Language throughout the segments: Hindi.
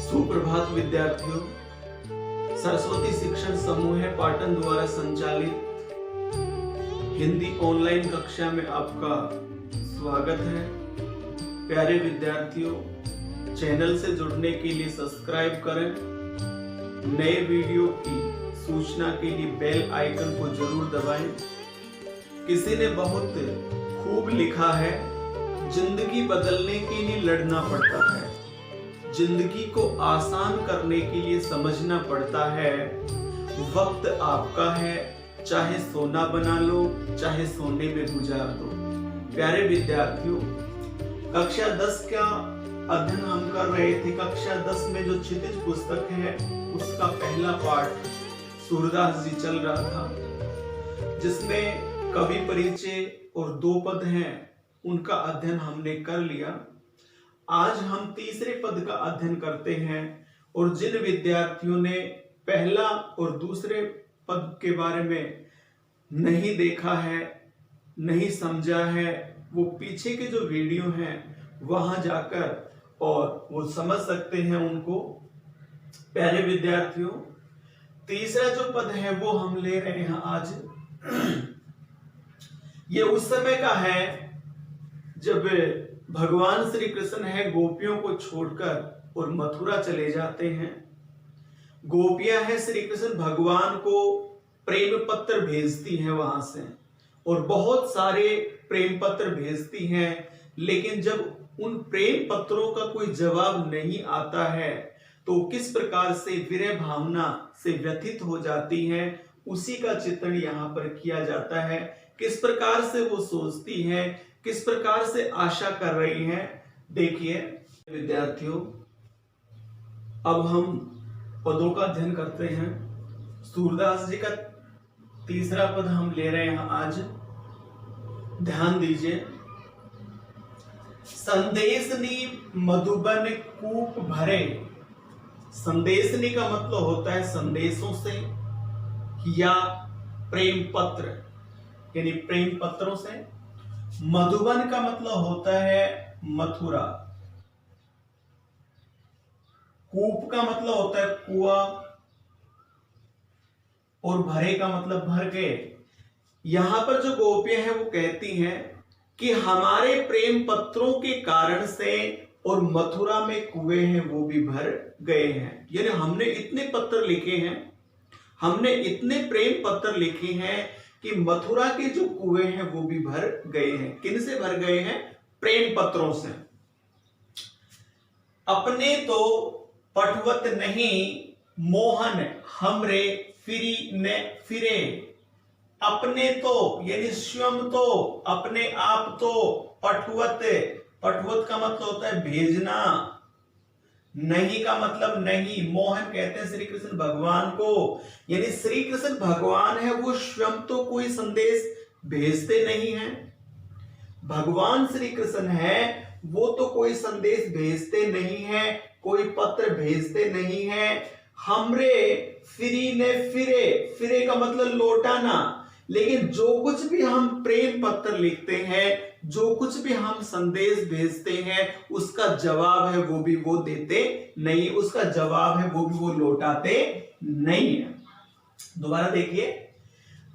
सुप्रभात विद्यार्थियों, सरस्वती शिक्षण समूह पाटन द्वारा संचालित हिंदी ऑनलाइन कक्षा में आपका स्वागत है। प्यारे विद्यार्थियों, चैनल से जुड़ने के लिए सब्सक्राइब करें। नए वीडियो की सूचना के लिए बेल आइकन को जरूर दबाएं। किसी ने बहुत खूब लिखा है, जिंदगी बदलने के लिए लड़ना पड़ता है, जिंदगी को आसान करने के लिए समझना पड़ता है। वक्त आपका है, चाहे सोना बना लो, चाहे सोने में गुजार दो। प्यारे विद्यार्थियों, कक्षा 10 का अध्ययन हम कर रहे थे। कक्षा 10 में जो क्षितिज पुस्तक है उसका पहला पाठ सूरदास जी चल रहा था, जिसमें कवि परिचय और 2 पद हैं, उनका अध्ययन हमने कर लिया। आज हम तीसरे पद का अध्ययन करते हैं और जिन विद्यार्थियों ने पहला और दूसरे पद के बारे में नहीं देखा है, नहीं समझा है, वो पीछे के जो वीडियो हैं वहां जाकर और वो समझ सकते हैं उनको। प्यारे विद्यार्थियों, तीसरा जो पद है वो हम ले रहे हैं आज। ये उस समय का है जब भगवान श्री कृष्ण है गोपियों को छोड़कर और मथुरा चले जाते हैं। गोपियां हैं, श्री कृष्ण भगवान को प्रेम पत्र भेजती हैं वहां से, और बहुत सारे प्रेम पत्र भेजती हैं, लेकिन जब उन प्रेम पत्रों का कोई जवाब नहीं आता है तो किस प्रकार से विरह भावना से व्यथित हो जाती हैं, उसी का चित्रण यहाँ पर किया जाता है। किस प्रकार से वो सोचती हैं, किस प्रकार से आशा कर रही हैं। देखिए विद्यार्थियों, अब हम पदों का अध्ययन करते हैं। सूरदास जी का तीसरा पद हम ले रहे हैं आज। ध्यान दीजिए। संदेशनी मधुबन कूप भरे। संदेशनी का मतलब होता है संदेशों से या प्रेम पत्र, यानी प्रेम पत्रों से। मधुबन का मतलब होता है मथुरा। कूप का मतलब होता है कुआं, और भरे का मतलब भर गए। यहां पर जो गोपियां हैं वो कहती हैं कि हमारे प्रेम पत्रों के कारण से और मथुरा में कुएं हैं वो भी भर गए हैं। यानी हमने इतने पत्र लिखे हैं, हमने इतने प्रेम पत्र लिखे हैं कि मथुरा के जो कुएं हैं वो भी भर गए हैं। किन से भर गए हैं? प्रेम पत्रों से। अपने तो पटवत नहीं मोहन हमरे फिरी ने फिरे। अपने तो यानी स्वयं तो, अपने आप तो, पटवत, पटवत का मतलब होता है भेजना, नहीं का मतलब नहीं। मोहन कहते हैं श्री कृष्ण भगवान को, यानी श्री कृष्ण भगवान है वो स्वयं तो कोई संदेश भेजते नहीं हैं। भगवान श्री कृष्ण है वो तो कोई संदेश भेजते नहीं है, कोई पत्र भेजते नहीं है। हमरे फिरी ने फिरे, फिरे का मतलब लौटाना। लेकिन जो कुछ भी हम प्रेम पत्र लिखते हैं, जो कुछ भी हम संदेश भेजते हैं, उसका जवाब है वो भी वो देते नहीं, उसका जवाब है वो भी वो लौटाते नहीं है। दोबारा देखिए।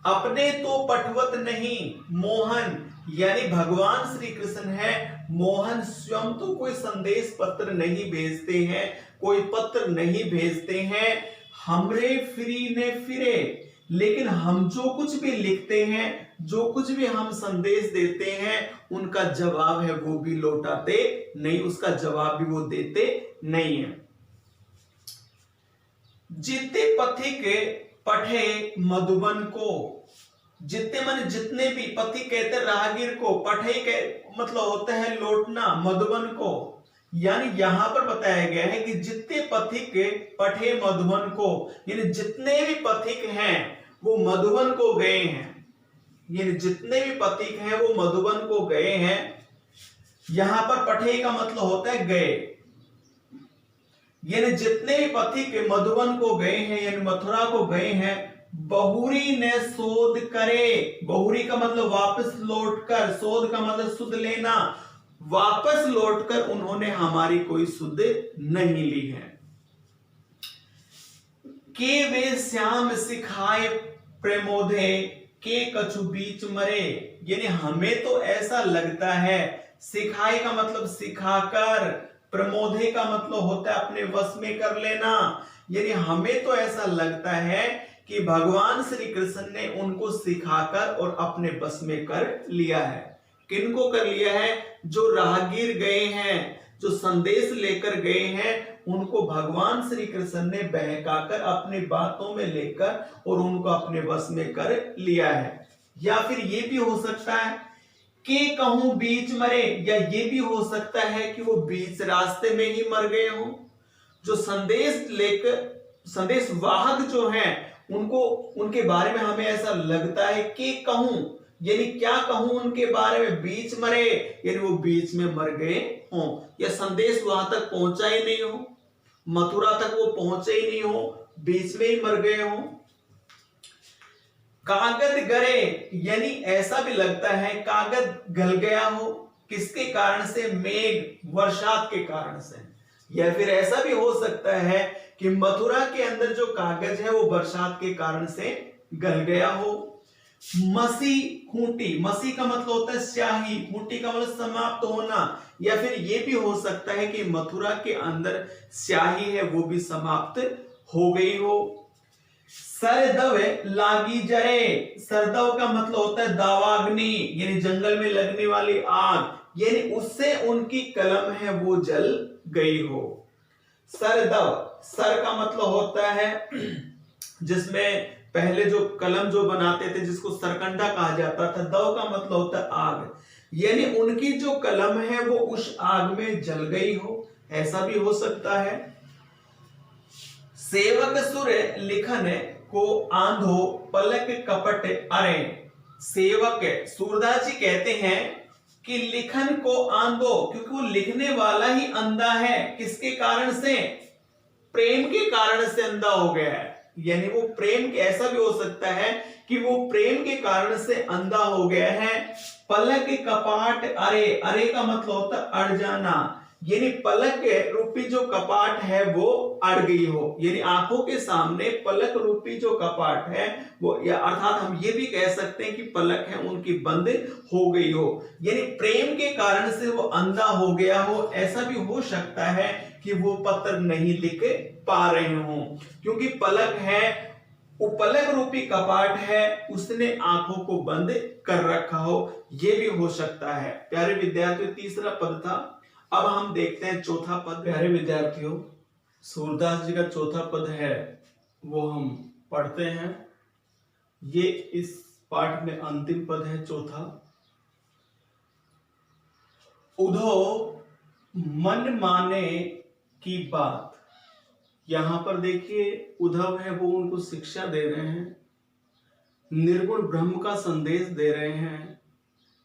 अपने तो पटवत नहीं मोहन, यानी भगवान श्री कृष्ण है मोहन स्वयं तो कोई संदेश पत्र नहीं भेजते हैं, कोई पत्र नहीं भेजते हैं। हमरे फिरी ने फिरे, लेकिन हम जो कुछ भी लिखते हैं, जो कुछ भी हम संदेश देते हैं, उनका जवाब है वो भी लौटाते नहीं, उसका जवाब भी वो देते नहीं है। जिते पथिक पढ़े मधुबन को। जितने माने जितने भी, पथिक कहते राहगीर को, पढ़े के मतलब होता है लौटना, मधुबन को। यानी यहां पर बताया गया है कि जितने पथिक पढ़े मधुबन को, यानी जितने भी पथिक हैं वो मधुबन को गए हैं, यानी जितने भी पथिक हैं वो मधुबन को गए हैं। यहां पर पढ़े का मतलब होता है गए, यानी जितने भी पथिक मधुबन को गए हैं, यानी मथुरा को गए हैं। बहुरी ने शोध करे। बहुरी का मतलब वापस लौटकर, शोध का मतलब सुध लेना। वापस लौटकर उन्होंने हमारी कोई सुध नहीं ली है। के वे श्याम सिखाए प्रमोदे, के कछु बीच मरे, यानी हमें तो ऐसा लगता है, सिखाए का मतलब सिखाकर, प्रमोदे का मतलब होता है अपने वश में कर लेना, यानी हमें तो ऐसा लगता है कि भगवान श्री कृष्ण ने उनको सिखाकर और अपने बस में कर लिया है। किनको कर लिया है? जो राहगीर गए हैं, जो संदेश लेकर गए हैं, उनको भगवान श्री कृष्ण ने बहकाकर अपनी बातों में लेकर और उनको अपने बस में कर लिया है। या फिर ये भी हो सकता है कि कहूं बीच मरे, या ये भी हो सकता है कि वो बीच रास्ते में ही मर गए हों। जो संदेश लेकर, संदेश वाहक जो हैं, उनको, उनके बारे में हमें ऐसा लगता है कि कहूं, यानी क्या कहूं उनके बारे में, बीच मरे, यानी वो बीच में मर गए हों, या संदेश वहां तक पहुंचा ही नहीं हो, मथुरा तक वो पहुंचे ही नहीं हो, बीच में ही मर गए हों। कागज गरे, यानी ऐसा भी लगता है कागज गल गया हो, किसके कारण से? मेघ, वर्षात के कारण से। या फिर ऐसा भी हो सकता है कि मथुरा के अंदर जो कागज है वो बरसात के कारण से गल गया हो। मसी खूंटी, मसी का मतलब होता है स्याही, खूंटी का मतलब समाप्त होना, या फिर ये भी हो सकता है कि मथुरा के अंदर स्याही है वो भी समाप्त हो गई हो। सरदव लागी जरे, सरदव का मतलब होता है दावाग्नि, यानी जंगल में लगने वाली आग, यानी उससे उनकी कलम है वो जल गई हो। सरदव, सर का मतलब होता है जिसमें पहले जो कलम जो बनाते थे जिसको सरकंडा कहा जाता था, दव का मतलब होता है आग, यानी उनकी जो कलम है वो उस आग में जल गई हो, ऐसा भी हो सकता है। सेवक सुर लिखन को आंधो पलक कपट अरे, सेवक सूरदास जी कहते हैं कि लिखन को आंधो, क्योंकि वो लिखने वाला ही अंधा है, किसके कारण से? प्रेम के कारण से अंधा हो गया है, यानी वो प्रेम के, ऐसा भी हो सकता है कि वो प्रेम के कारण से अंधा हो गया है। पलक कपाट अरे, अरे का मतलब होता है अड़ जाना, यानी पलक रूपी जो कपाट है वो अड़ गई हो, यानी आंखों के सामने पलक रूपी जो कपाट है वो, या अर्थात हम ये भी कह सकते हैं कि पलक है उनकी बंद हो गई हो, यानी प्रेम के कारण से वो अंधा हो गया हो। ऐसा भी हो सकता है कि वो पत्र नहीं लिख पा रहे हो, क्योंकि पलक है, वो पलक रूपी कपाट है, उसने आंखों को बंद कर रखा हो, ये भी हो सकता है। प्यारे विद्यार्थियों, तीसरा पद था। अब हम देखते हैं चौथा पद। प्यारे विद्यार्थियों, सूरदास जी का चौथा पद है वो हम पढ़ते हैं। ये इस पाठ में अंतिम पद है, चौथा। उधो मन माने की बात, यहां पर देखिए उद्धव है वो उनको शिक्षा दे रहे हैं, निर्गुण ब्रह्म का संदेश दे रहे हैं,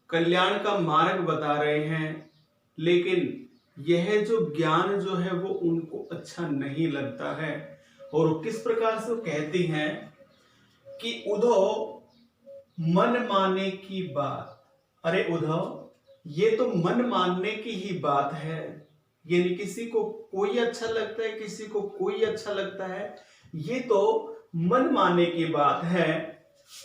कल्याण का मार्ग बता रहे हैं, लेकिन यह जो ज्ञान जो है वो उनको अच्छा नहीं लगता है। और किस प्रकार से वो कहती हैं कि उद्धव मन माने की बात, अरे उद्धव ये तो मन मानने की ही बात है, यानी किसी को कोई अच्छा लगता है, किसी को कोई अच्छा लगता है, ये तो मन माने की बात है।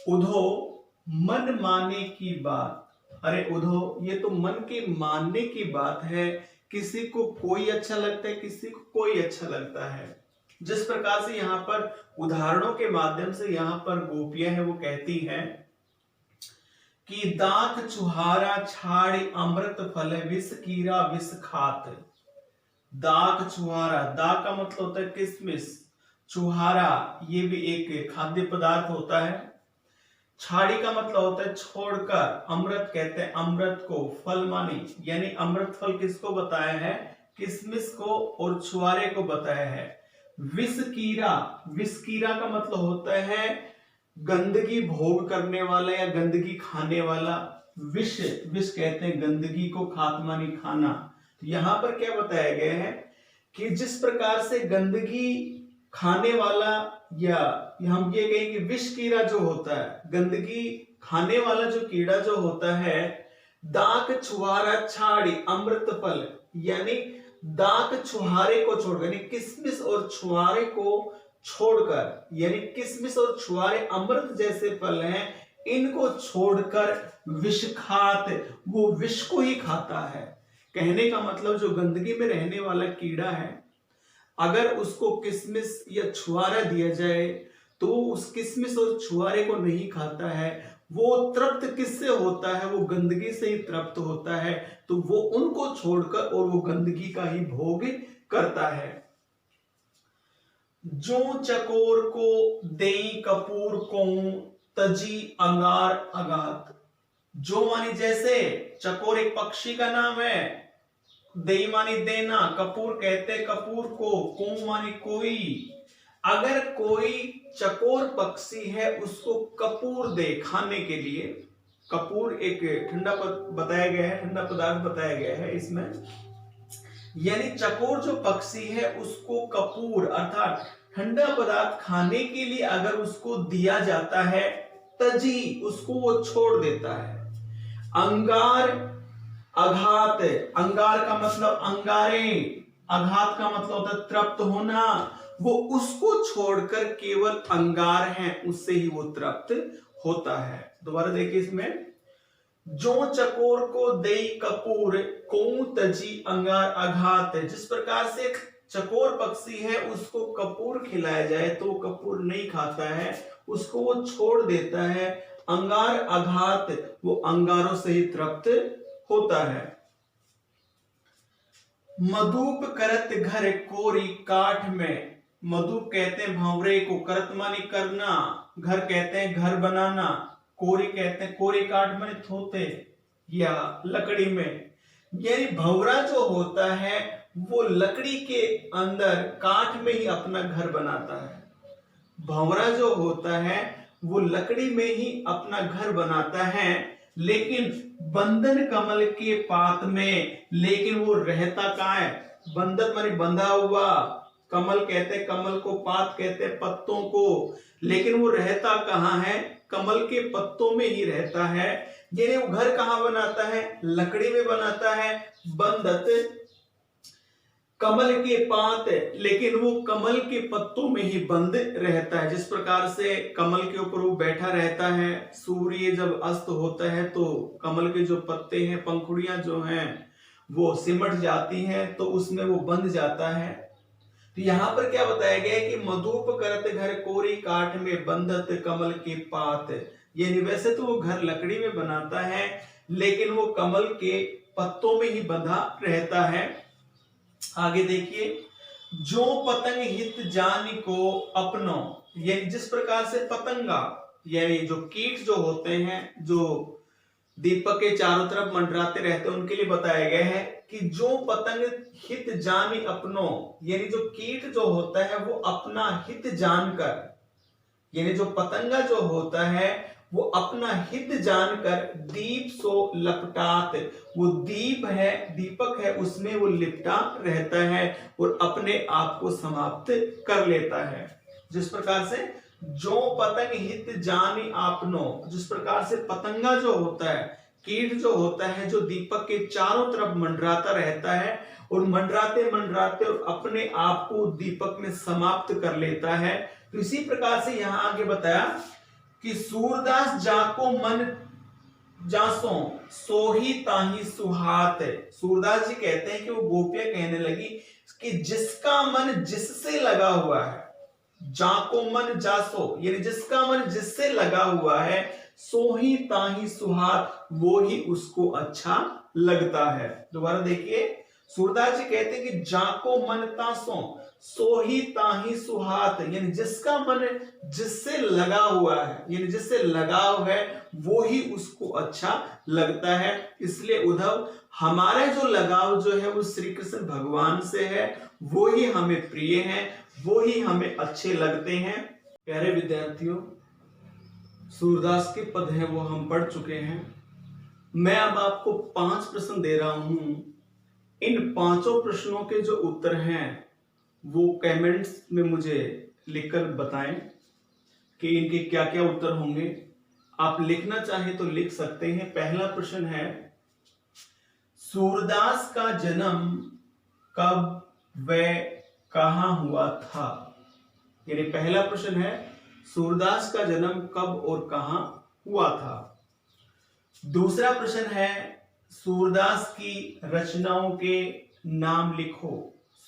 उद्धव मन माने की बात, अरे उद्धव ये तो मन के मानने की बात है, किसी को कोई अच्छा लगता है, किसी को कोई अच्छा लगता है। जिस प्रकार से यहाँ पर उदाहरणों के माध्यम से यहाँ पर गोपियां हैं वो कहती हैं कि दाख चुहारा छाड़ अमृत फल विष कीरा विष खात। दाख चुहारा, दाख का मतलब होता है किशमिश, चुहारा ये भी एक खाद्य पदार्थ होता है, छाड़ी का मतलब होता है छोड़कर, अमृत कहते हैं अमृत को, फल मानी, यानी अमृत फल किसको बताया है? किशमिश को, और छुआरे को बताया है। विष कीरा, विष कीरा का मतलब होता है गंदगी भोग करने वाला या गंदगी खाने वाला। विष, विष कहते हैं गंदगी को, खात्मानी खाना। तो यहां पर क्या बताया गया है कि जिस प्रकार से गंदगी खाने वाला, या हम ये कहें कि विष कीड़ा जो होता है, गंदगी खाने वाला जो कीड़ा जो होता है, दाक छुहारा छाड़ी अमृत फल, यानी दाक छुहारे को छोड़कर, यानी किसमिस और छुहारे को छोड़कर, यानी किसमिस और छुहारे अमृत जैसे फल हैं, इनको छोड़कर विष खात, वो विष को ही खाता है। कहने का मतलब जो गंदगी में रहने वाला कीड़ा है, अगर उसको किसमिस या छुहारा दिया जाए तो उस किसमिस और छुहारे को नहीं खाता है। वो तृप्त किससे होता है? वो गंदगी से ही तृप्त होता है। तो वो उनको छोड़कर और वो गंदगी का ही भोग करता है। जो चकोर को देई कपूर को तजी अंगार अगात। जो मानी जैसे, चकोर एक पक्षी का नाम है, देई मानी देना, कपूर कहते कपूर को मानी कोई। अगर कोई चकोर पक्षी है उसको कपूर दे खाने के लिए, कपूर एक ठंडा बताया गया है, ठंडा पदार्थ बताया गया है इसमें, यानी चकोर जो पक्षी है उसको कपूर अर्थात ठंडा पदार्थ खाने के लिए अगर उसको दिया जाता है, तजी उसको वो छोड़ देता है। अंगार अघात, अंगार का मतलब अंगारे, अघात का मतलब होता है तृप्त होना। वो उसको छोड़कर केवल अंगार है, उससे ही वो तृप्त होता है। दोबारा देखिए इसमें, जो चकोर को देई कपूर को तजी अंगार अघात। जिस प्रकार से चकोर पक्षी है उसको कपूर खिलाया जाए तो कपूर नहीं खाता है, उसको वो छोड़ देता है। अंगार अघात, वो अंगारों से ही तृप्त होता है। मधुप करत घर कोरी काठ में। मधुप कहते हैं भंवरे को, करत मानी करना, घर कहते हैं घर बनाना, कोरी कहते हैं कोरी काठ माने थोते या लकड़ी में। यानी भंवरा जो होता है वो लकड़ी के अंदर काठ में ही अपना घर बनाता है। भंवरा जो होता है वो लकड़ी में ही अपना घर बनाता है, लेकिन बंधन कमल के पात में। लेकिन वो रहता कहाँ है? बंधन माने बंधा हुआ, कमल कहते हैं कमल को, पात कहते हैं पत्तों को, लेकिन वो रहता कहाँ है? कमल के पत्तों में ही रहता है। यानी वो घर कहाँ बनाता है? लकड़ी में बनाता है, बंधत कमल के पात, लेकिन वो कमल के पत्तों में ही बंद रहता है। जिस प्रकार से कमल के ऊपर वो बैठा रहता है, सूर्य जब अस्त होता है तो कमल के जो पत्ते हैं, पंखुड़ियां जो हैं वो सिमट जाती हैं, तो उसमें वो बंध जाता है। तो यहाँ पर क्या बताया गया है कि मधुप करत घर कोरी काठ में बंधत कमल के पात। यानी वैसे तो वो घर लकड़ी में बनाता है, लेकिन वो कमल के पत्तों में ही बंधा रहता है। आगे देखिए, जो पतंग हित जानी को अपनो। यानी जिस प्रकार से पतंगा यानी जो कीट जो होते हैं, जो दीपक के चारों तरफ मंडराते रहते हैं, उनके लिए बताया गया है कि जो पतंग हित जानी अपनो, यानी जो कीट जो होता है वो अपना हित जानकर, यानी जो पतंगा जो होता है वो अपना हित जानकर दीप सो लपटात, वो दीप है, दीपक है, उसमें वो लिपटा रहता है और अपने आप को समाप्त कर लेता है। जिस प्रकार से जो पतंग हित जानी आपनो, जिस प्रकार से पतंगा जो होता है, कीट जो होता है, जो दीपक के चारों तरफ मंडराता रहता है और मंडराते मंडराते और अपने आप को दीपक में समाप्त कर लेता है। तो इसी प्रकार से यहां आगे बताया कि सूरदास जाको मन जासो सोही ताही सुहात। सूरदास जी कहते हैं कि वो गोपियां कहने लगी कि जिसका मन जिससे लगा हुआ है, जाको मन जासो यानी जिसका मन जिससे लगा हुआ है, सोही ताही सुहात, वो ही उसको अच्छा लगता है। दोबारा देखिए, सूरदास जी कहते हैं कि जाको मन तासो सोही ताही सुहात, यानी जिसका मन जिससे लगा हुआ है, यानी जिससे लगाव है, वो ही उसको अच्छा लगता है। इसलिए उद्धव, हमारा जो लगाव जो है वो श्री कृष्ण भगवान से है, वो ही हमें प्रिय है, वो ही हमें अच्छे लगते हैं। प्यारे विद्यार्थियों, सूरदास के पद हैं वो हम पढ़ चुके हैं। मैं अब आपको 5 प्रश्न दे रहा हूं। इन 5 प्रश्नों के जो उत्तर हैं वो कमेंट्स में मुझे लिखकर बताएं कि इनके क्या क्या उत्तर होंगे। आप लिखना चाहें तो लिख सकते हैं। पहला प्रश्न है सूरदास का जन्म कब व कहां हुआ था? यानी पहला प्रश्न है, सूरदास का जन्म कब और कहां हुआ था। दूसरा प्रश्न है, सूरदास की रचनाओं के नाम लिखो।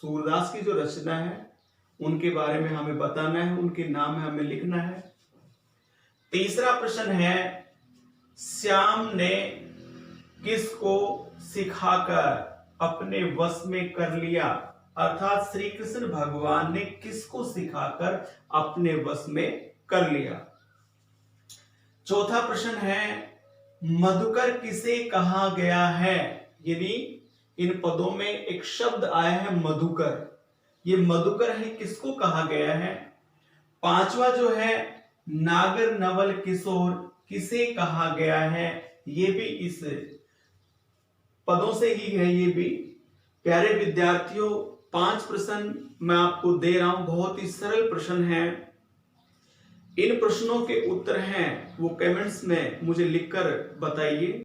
सूरदास की जो रचना है उनके बारे में हमें बताना है, उनके नाम हमें लिखना है। तीसरा प्रश्न है, श्याम ने किसको सिखाकर अपने वश में कर लिया? अर्थात श्री कृष्ण भगवान ने किसको सिखाकर अपने वश में कर लिया। चौथा प्रश्न है, मधुकर किसे कहा गया है? यानी इन पदों में एक शब्द आया है मधुकर, ये मधुकर है, किसको कहा गया है? पांचवा जो है, नागर नवल किशोर किसे कहा गया है? ये भी इस पदों से ही है। ये भी प्यारे विद्यार्थियों, 5 प्रश्न मैं आपको दे रहा हूं, बहुत ही सरल प्रश्न हैं। इन प्रश्नों के उत्तर हैं वो कमेंट्स में मुझे लिखकर बताइए।